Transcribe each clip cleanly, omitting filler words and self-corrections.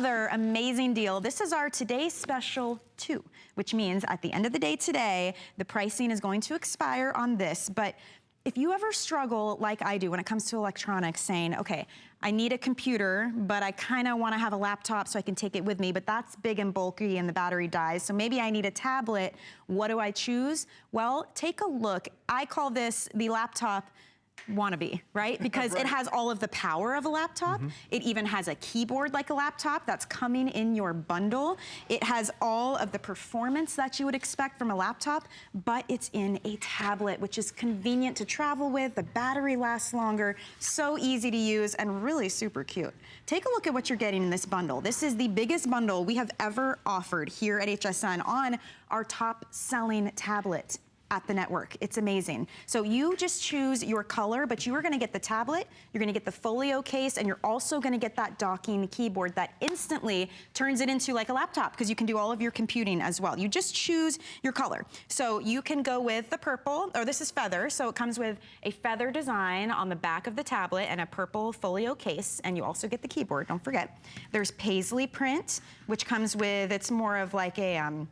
another amazing deal. This is our Today Special 2, which means at the end of the day today, the pricing is going to expire on this. But if you ever struggle like I do when it comes to electronics, saying, okay, I need a computer, but I kind of want to have a laptop so I can take it with me, but that's big and bulky and the battery dies, so maybe I need a tablet. What do I choose? Well, take a look. I call this the laptop wannabe, right? Because right. It has all of the power of a laptop. It even has a keyboard like a laptop that's coming in your bundle. It has all of the performance that you would expect from a laptop, but it's in a tablet, which is convenient to travel with. The battery lasts longer, so easy to use, and really super cute. Take a look at what you're getting in this bundle. This is the biggest bundle we have ever offered here at HSN on our top selling tablet at the network. It's amazing. So you just choose your color, but you are gonna get the tablet, you're gonna get the Folio case, and you're also gonna get that docking keyboard that instantly turns it into like a laptop, because you can do all of your computing as well. You just choose your color. So you can go with the purple, or this is feather, so it comes with a feather design on the back of the tablet and a purple Folio case, and you also get the keyboard, don't forget. There's paisley print, which comes with, it's more of like a,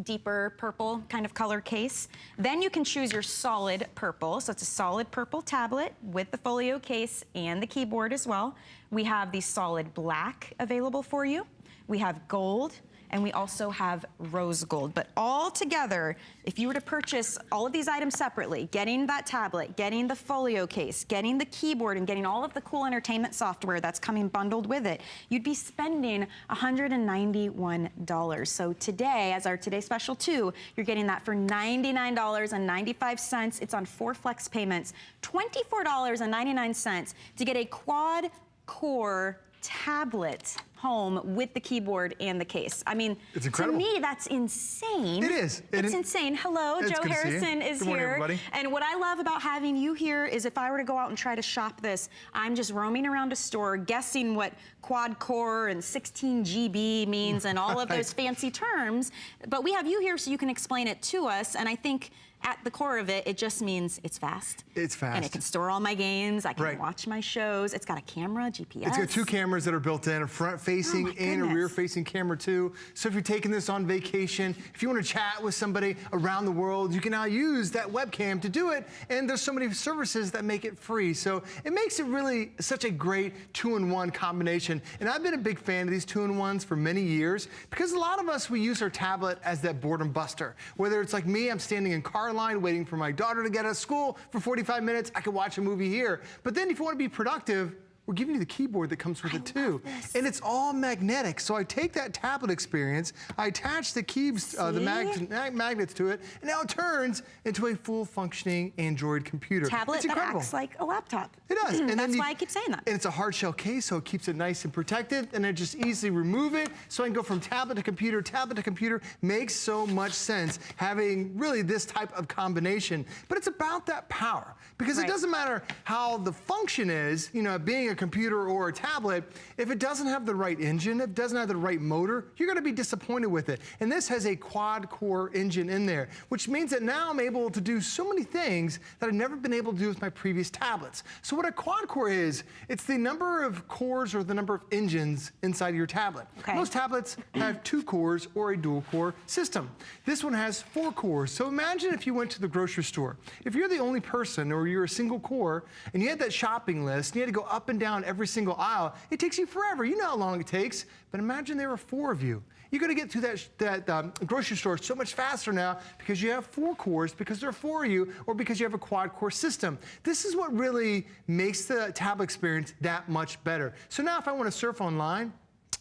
deeper purple kind of color case. Then you can choose your solid purple. So it's a solid purple tablet with the Folio case and the keyboard as well. We have the solid black available for you. We have gold, and we also have rose gold. But all together, if you were to purchase all of these items separately, getting that tablet, getting the Folio case, getting the keyboard, and getting all of the cool entertainment software that's coming bundled with it, you'd be spending $191. So today, as our Today Special 2, you're getting that for $99.95. It's on 4 flex payments, $24.99 to get a quad-core tablet home with the keyboard and the case. I mean, it's incredible. To me, that's insane. It is. It's insane. Hello, Joe Harrison is here. Everybody. And what I love about having you here is if I were to go out and try to shop this, I'm just roaming around a store guessing what quad core and 16GB means and all of those fancy terms. But we have you here so you can explain it to us. And I think at the core of it, it just means it's fast. It's fast. And it can store all my games. I can watch my shows. It's got a camera, GPS. It's got 2 cameras that are built in, a front-facing and a rear-facing camera too. So if you're taking this on vacation, if you want to chat with somebody around the world, you can now use that webcam to do it. And there's so many services that make it free. So it makes it really such a great 2-in-1 combination. And I've been a big fan of these 2-in-1s for many years because a lot of us, we use our tablet as that boredom buster. Whether it's like me, I'm standing in car line waiting for my daughter to get out of school for 45 minutes, I could watch a movie here. But then if you want to be productive, we're giving you the keyboard that comes with it too. And it's all magnetic. So I take that tablet experience, I attach the keys, the magnets to it, and now it turns into a full functioning Android computer. Tablet that acts like a laptop. It does. And that's why I keep saying that. And it's a hard shell case, so it keeps it nice and protected, and I just easily remove it. So I can go from tablet to computer. Makes so much sense having really this type of combination. But it's about that power, because it doesn't matter how the function is, you know, being a computer or a tablet, if it doesn't have the right engine, if it doesn't have the right motor, you're gonna be disappointed with it. And this has a quad-core engine in there, which means that now I'm able to do so many things that I've never been able to do with my previous tablets. So what a quad-core is, it's the number of cores or the number of engines inside your tablet. Most tablets have 2 cores or a dual-core system. This one has 4 cores. So imagine if you went to the grocery store. If you're the only person or you're a single core and you had that shopping list, and you had to go up and down every single aisle, it takes you forever. You know how long it takes, but imagine there are 4 of you. You're gonna get to that grocery store so much faster now because you have 4 cores, because there are 4 of you, or because you have a quad-core system. This is what really makes the tablet experience that much better. So now if I wanna surf online,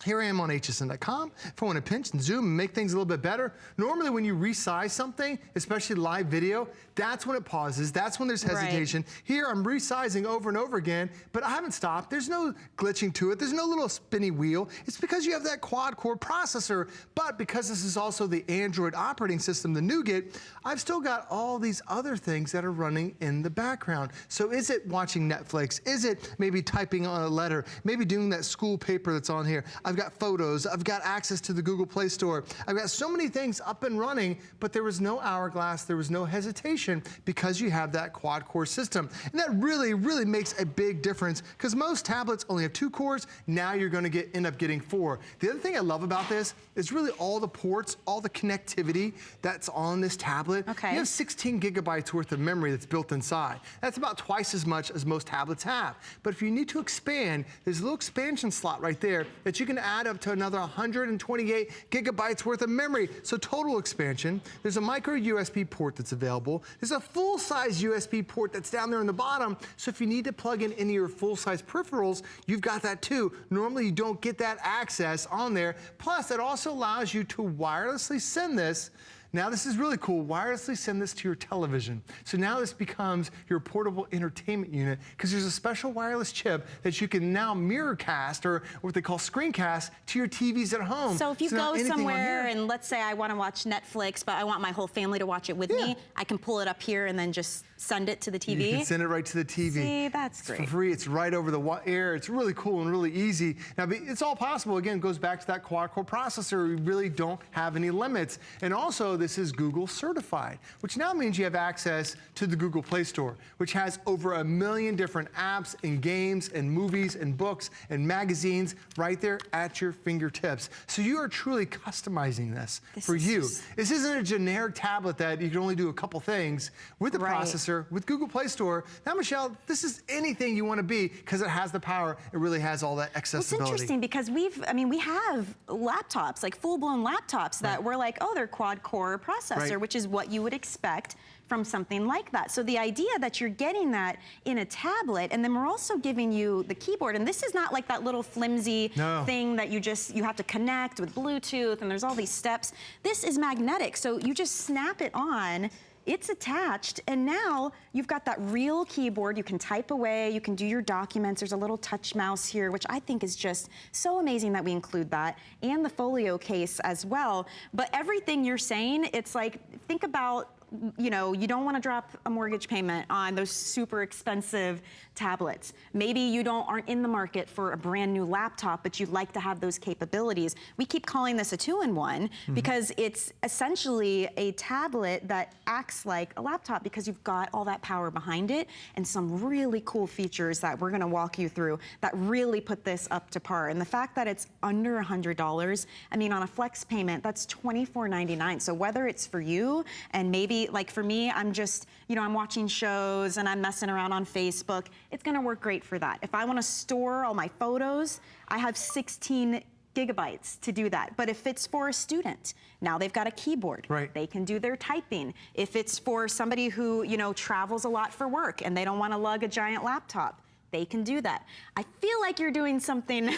here I am on hsn.com. If I want to pinch and zoom and make things a little bit better, normally when you resize something, especially live video, that's when it pauses, that's when there's hesitation. Here I'm resizing over and over again, but I haven't stopped. There's no glitching to it. There's no little spinny wheel. It's because you have that quad-core processor, but because this is also the Android operating system, the Nougat, I've still got all these other things that are running in the background. So is it watching Netflix? Is it maybe typing on a letter? Maybe doing that school paper that's on here? I've got photos, I've got access to the Google Play Store. I've got so many things up and running, but there was no hourglass, there was no hesitation because you have that quad-core system. And that really, really makes a big difference because most tablets only have 2 cores. Now you're going to end up getting 4. The other thing I love about this is really all the ports, all the connectivity that's on this tablet. Okay. You have 16 gigabytes worth of memory that's built inside. That's about twice as much as most tablets have. But if you need to expand, there's a little expansion slot right there that you can add up to another 128 gigabytes worth of memory. So total expansion. There's a micro USB port that's available. There's a full-size USB port that's down there on the bottom. So if you need to plug in any of your full-size peripherals, you've got that too. Normally you don't get that access on there. Plus, it also allows you to wirelessly send this. Now this is really cool, wirelessly send this to your television. So now this becomes your portable entertainment unit because there's a special wireless chip that you can now mirror cast or what they call screencast to your TVs at home. So if you go somewhere and let's say I want to watch Netflix, but I want my whole family to watch it with me, I can pull it up here and then just send it to the TV. You can send it right to the TV. See, that's great. It's for free, it's right over the air. It's really cool and really easy. Now, it's all possible. Again, it goes back to that quad-core processor. We really don't have any limits. And also, this is Google certified, which now means you have access to the Google Play Store, which has over 1 million different apps and games and movies and books and magazines right there at your fingertips. So you are truly customizing this for you. This isn't a generic tablet that you can only do a couple things with the processor. With Google Play Store. Now, Michelle, this is anything you want to be because it has the power. It really has all that accessibility. Well, it's interesting because we have laptops, like full-blown laptops that we're like, oh, they're quad-core processor, which is what you would expect from something like that. So the idea that you're getting that in a tablet, and then we're also giving you the keyboard, and this is not like that little flimsy thing that you have to connect with Bluetooth, and there's all these steps. This is magnetic, so you just snap it on. It's attached, and now you've got that real keyboard. You can type away, you can do your documents. There's a little touch mouse here, which I think is just so amazing that we include that, and the Folio case as well. But everything you're saying, it's like, think about, you know, you don't want to drop a mortgage payment on those super expensive tablets. Maybe you aren't in the market for a brand new laptop, but you'd like to have those capabilities. We keep calling this a 2-in-1 because it's essentially a tablet that acts like a laptop because you've got all that power behind it and some really cool features that we're going to walk you through that really put this up to par. And the fact that it's under $100, I mean, on a flex payment, that's $24.99. So whether it's for you and maybe like for me, I'm just, you know, I'm watching shows and I'm messing around on Facebook, it's gonna work great for that. If I wanna store all my photos, I have 16 gigabytes to do that. But if it's for a student, now they've got a keyboard. They can do their typing. If it's for somebody who, you know, travels a lot for work and they don't wanna lug a giant laptop, they can do that. I feel like you're doing something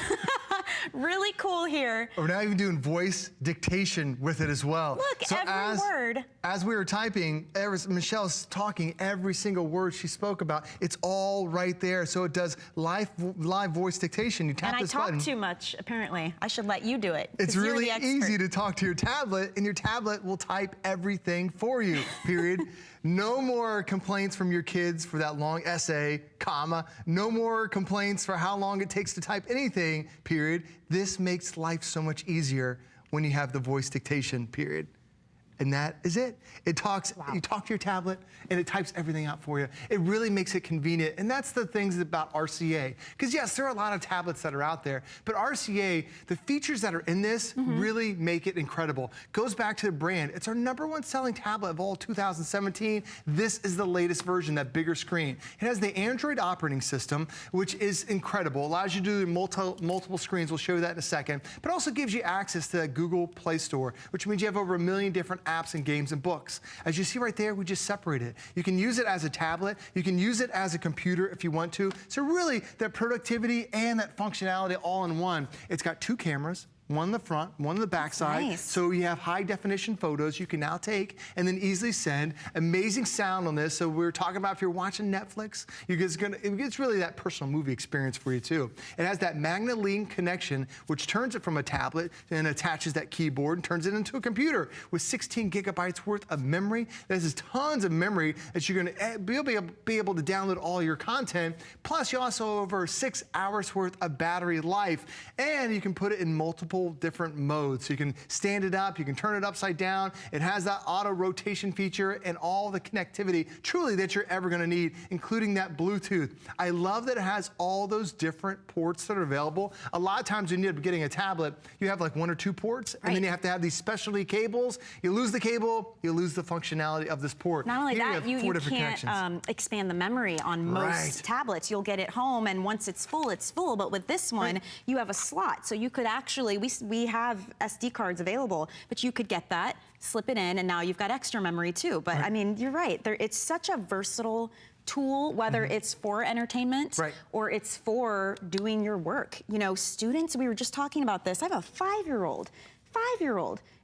really cool here. We're now even doing voice dictation with it as well. Look, so every word. As we were typing, Michelle's talking every single word she spoke about. It's all right there. So it does live voice dictation. You tap this button. And I talk too much, apparently. I should let you do it. It's really easy to talk to your tablet, and your tablet will type everything for you, period. No more complaints from your kids for that long essay, comma. No more complaints for how long it takes to type anything, period. This makes life so much easier when you have the voice dictation, period. And that is it. It talks, you talk to your tablet and it types everything out for you. It really makes it convenient. And that's the things about RCA. Because yes, there are a lot of tablets that are out there, but RCA, the features that are in this really make it incredible. Goes back to the brand. It's our #1 selling tablet of all 2017. This is the latest version, that bigger screen. It has the Android operating system, which is incredible. Allows you to do multiple screens. We'll show you that in a second. But also gives you access to that Google Play Store, which means you have over 1 million different apps and games and books. As you see right there, we just separate it. You can use it as a tablet. You can use it as a computer if you want to. So really, that productivity and that functionality all in one. It's got 2 cameras, one in the front, one in the back side. Nice. So you have high definition photos you can now take and then easily send. Amazing sound on this. So we're talking about if you're watching Netflix, it's really that personal movie experience for you too. It has that magnet link connection, which turns it from a tablet and attaches that keyboard and turns it into a computer with 16 gigabytes worth of memory. There's tons of memory that you're gonna be able to download all your content. Plus, you also have over 6 hours worth of battery life, and you can put it in multiple different modes. So you can stand it up, you can turn it upside down. It has that auto rotation feature and all the connectivity truly that you're ever gonna need, including that Bluetooth. I love that it has all those different ports that are available. A lot of times when you end up getting a tablet, you have like 1 or 2 ports, and then you have to have these specialty cables. You lose the cable, you lose the functionality of this port. Not only that, you can't expand the memory on most tablets. You'll get it home, and once it's full, it's full. But with this one, you have a slot. So you could actually, we have SD cards available, but you could get that, slip it in, and now you've got extra memory too. But I mean, you're right. It's such a versatile tool, whether it's for entertainment or it's for doing your work. You know, students, we were just talking about this. I have a 5-year-old,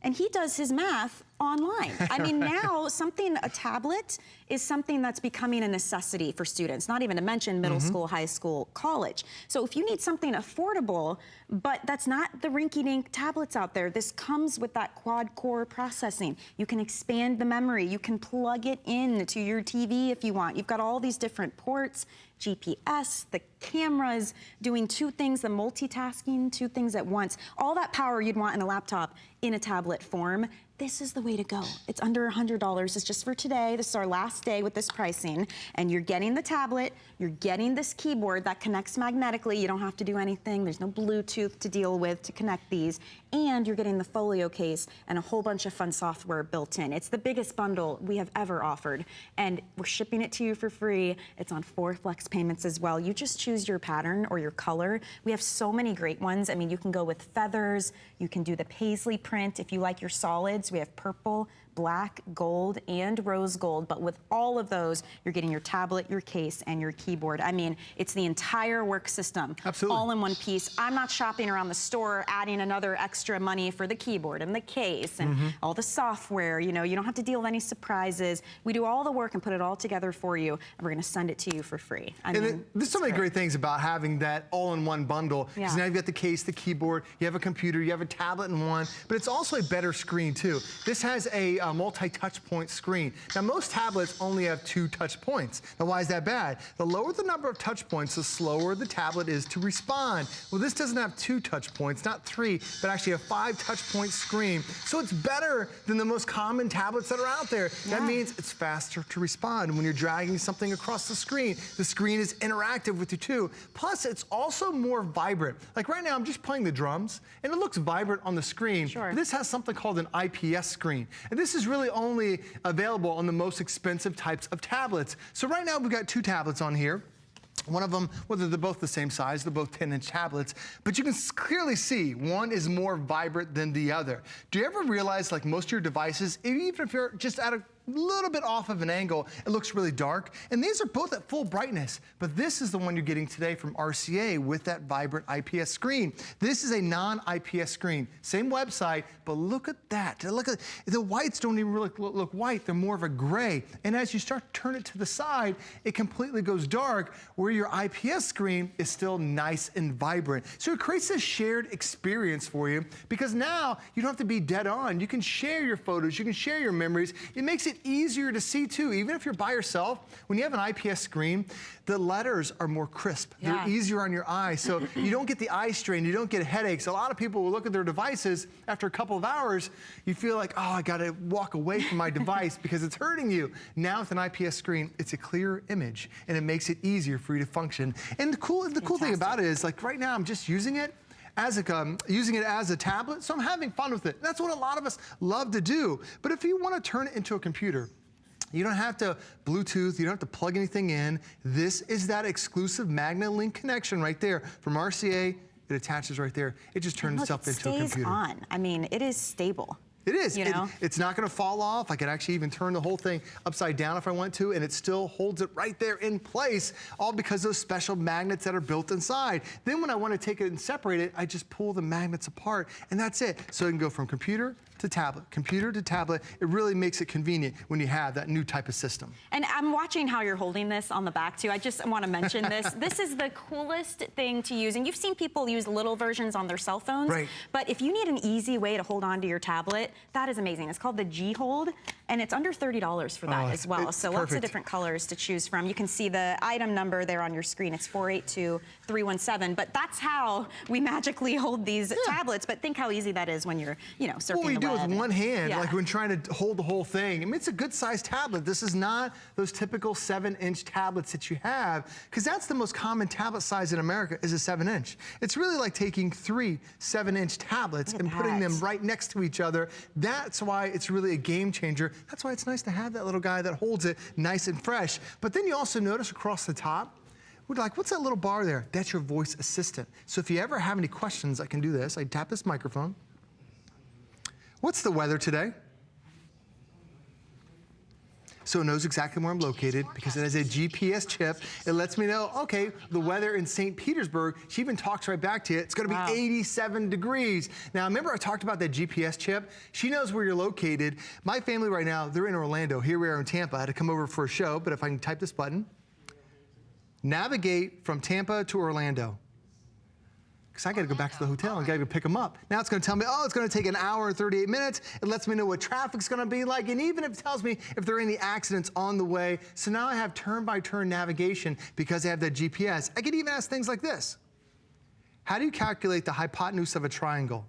and he does his math online. I mean, now a tablet is something that's becoming a necessity for students, not even to mention middle school, high school, college. So if you need something affordable, but that's not the rinky-dink tablets out there, this comes with that quad-core processing. You can expand the memory. You can plug it in to your TV if you want. You've got all these different ports, GPS, the cameras, doing 2 things, the multitasking, 2 things at once. All that power you'd want in a laptop in a tablet form. This is the way to go. It's under $100. It's just for today. This is our last day with this pricing. And you're getting the tablet, you're getting this keyboard that connects magnetically. You don't have to do anything. There's no Bluetooth to deal with to connect these. And you're getting the Folio case and a whole bunch of fun software built in. It's the biggest bundle we have ever offered. And we're shipping it to you for free. It's on 4 flex payments as well. You just choose your pattern or your color. We have so many great ones. I mean, you can go with feathers. You can do the paisley print if you like your solids. We have purple, black, gold, and rose gold. But with all of those, you're getting your tablet, your case, and your keyboard. I mean, it's the entire work system. Absolutely. All in one piece. I'm not shopping around the store, adding another extra money for the keyboard and the case and all the software. You know, you don't have to deal with any surprises. We do all the work and put it all together for you, and we're gonna send it to you for free. There's so many great things about having that all-in-one bundle. Because now you've got the case, the keyboard, you have a computer, you have a tablet in one, but it's also a better screen too. This has a multi-touch point screen. Now, most tablets only have 2 touch points. Now, why is that bad? The lower the number of touch points, the slower the tablet is to respond. Well, this doesn't have 2 touch points, not 3, but actually a 5 touch point screen. So it's better than the most common tablets that are out there. That means it's faster to respond. When you're dragging something across the screen is interactive with you too. Plus, it's also more vibrant. Like right now, I'm just playing the drums, and it looks vibrant on the screen. But this has something called an IPS screen. And this is really only available on the most expensive types of tablets. So right now, we've got 2 tablets on here. One of them, whether they're both the same size, they're both 10-inch tablets, but you can clearly see one is more vibrant than the other. Do you ever realize, like most of your devices, even if you're just at a little bit off of an angle, it looks really dark? And these are both at full brightness, but this is the one you're getting today from RCA with that vibrant IPS screen. This is a non-IPS screen. Same website, but look at that. Look at the whites don't even really look white. They're more of a gray. And as you start to turn it to the side, it completely goes dark, where your IPS screen is still nice and vibrant. So it creates a shared experience for you, because now you don't have to be dead on. You can share your photos, you can share your memories. It makes it easier to see too. Even if you're by yourself, when you have an IPS screen, the letters are more crisp. They're easier on your eyes, so you don't get the eye strain, you don't get headaches. A lot of people will look at their devices after a couple of hours, you feel like, oh, I gotta walk away from my device because it's hurting you. Now with an IPS screen, it's a clearer image, and it makes it easier for you to function. And the cool thing about it is, like right now, I'm just using it as a tablet, so I'm having fun with it. That's what a lot of us love to do. But if you want to turn it into a computer, you don't have to Bluetooth, you don't have to plug anything in. This is that exclusive magnet link connection right there from RCA. It attaches right there. It just turns itself into a computer. It stays on. I mean, it is stable. It is. You know? It's not going to fall off. I could actually even turn the whole thing upside down if I want to, and it still holds it right there in place, all because of those special magnets that are built inside. Then when I want to take it and separate it, I just pull the magnets apart, and that's it. So it can go from computer to tablet, computer to tablet. It really makes it convenient when you have that new type of system. And I'm watching how you're holding this on the back too. I just want to mention this. This is the coolest thing to use. And you've seen people use little versions on their cell phones. Right. But if you need an easy way to hold on to your tablet, that is amazing. It's called the G Hold, and it's under $30 for that as well. So lots of different colors to choose from. You can see the item number there on your screen. It's 482317. But that's how we magically hold these tablets. But think how easy that is when you're, you know, surfing the web. With one hand, like when trying to hold the whole thing. I mean, it's a good sized tablet. This is not those typical 7-inch tablets that you have, because that's the most common tablet size in America is a 7-inch. It's really like taking 3 7-inch tablets and putting them right next to each other. That's why it's really a game changer. That's why it's nice to have that little guy that holds it nice and fresh. But then you also notice across the top, we're like, what's that little bar there? That's your voice assistant. So if you ever have any questions, I can do this. I tap this microphone. What's the weather today? So it knows exactly where I'm located because it has a GPS chip. It lets me know, okay, the weather in St. Petersburg, she even talks right back to you. It's gonna be 87 degrees. Now, remember I talked about that GPS chip? She knows where you're located. My family right now, they're in Orlando. Here we are in Tampa. I had to come over for a show, but if I can type this button, navigate from Tampa to Orlando. Because I got to go back to the hotel and got to go pick them up. Now it's going to tell me, oh, it's going to take an hour and 38 minutes. It lets me know what traffic's going to be like, and even if it tells me if there are any accidents on the way. So now I have turn-by-turn navigation because I have that GPS. I could even ask things like this. How do you calculate the hypotenuse of a triangle?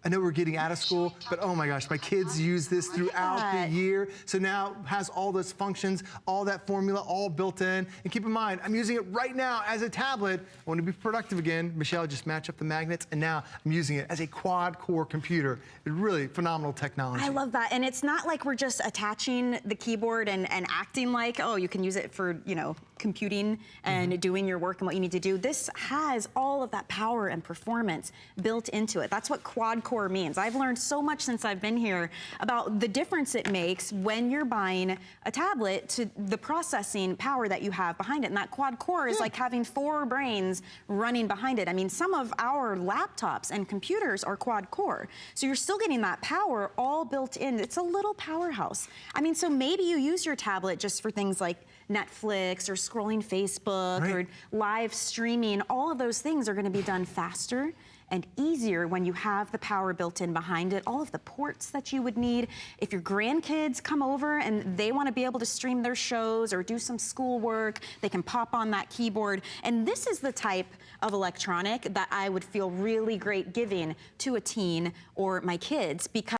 I know we're getting out of school, but oh my gosh, my kids use this throughout the year. So now it has all those functions, all that formula, all built in. And keep in mind, I'm using it right now as a tablet. I want to be productive again. Michelle, just match up the magnets, and now I'm using it as a quad-core computer. It's really phenomenal technology. I love that. And it's not like we're just attaching the keyboard and acting like, oh, you can use it for, you know, computing and doing your work and what you need to do. This has all of that power and performance built into it. That's what quad-core means. I've learned so much since I've been here about the difference it makes when you're buying a tablet to the processing power that you have behind it. And that quad-core is like having 4 brains running behind it. I mean, some of our laptops and computers are quad-core. So you're still getting that power all built in. It's a little powerhouse. I mean, so maybe you use your tablet just for things like Netflix or scrolling Facebook or live streaming. All of those things are going to be done faster and easier when you have the power built in behind it, all of the ports that you would need. If your grandkids come over and they want to be able to stream their shows or do some schoolwork, they can pop on that keyboard. And this is the type of electronic that I would feel really great giving to a teen or my kids, because